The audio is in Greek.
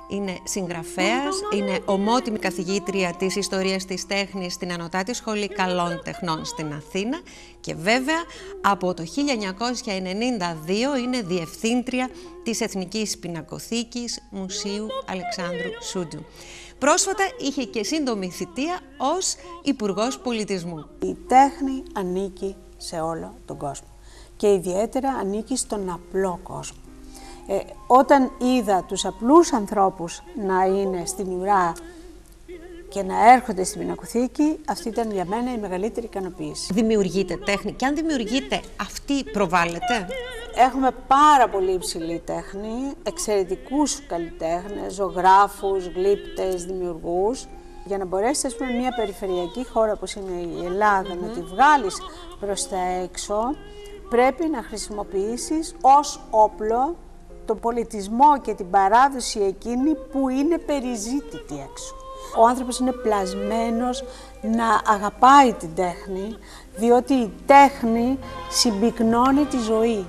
Είναι συγγραφέας, είναι ομότιμη καθηγήτρια της ιστορίας της τέχνης στην Ανωτάτη Σχολή Καλών Τεχνών στην Αθήνα και βέβαια από το 1992 είναι διευθύντρια της Εθνικής Πινακοθήκης Μουσείου Αλεξάνδρου Σούντζου. Πρόσφατα είχε και σύντομη θητεία ως Υπουργός Πολιτισμού. Η τέχνη ανήκει σε όλο τον κόσμο και ιδιαίτερα ανήκει στον απλό κόσμο. Όταν είδα τους απλούς ανθρώπους να είναι στην ουρά και να έρχονται στην πινακοθήκη, αυτή ήταν για μένα η μεγαλύτερη ικανοποίηση. Δημιουργείτε τέχνη και αν δημιουργείτε, αυτή προβάλλεται? Έχουμε πάρα πολύ υψηλή τέχνη, εξαιρετικούς καλλιτέχνες, ζωγράφους, γλύπτες, δημιουργούς. Για να μπορέσεις, ας πούμε, μια περιφερειακή χώρα όπως είναι η Ελλάδα να τη βγάλεις προς τα έξω, πρέπει να χρησιμοποιήσεις ως όπλο τον πολιτισμό και την παράδοση εκείνη που είναι περιζήτητη έξω. Ο άνθρωπος είναι πλασμένος να αγαπάει την τέχνη, διότι η τέχνη συμπυκνώνει τη ζωή.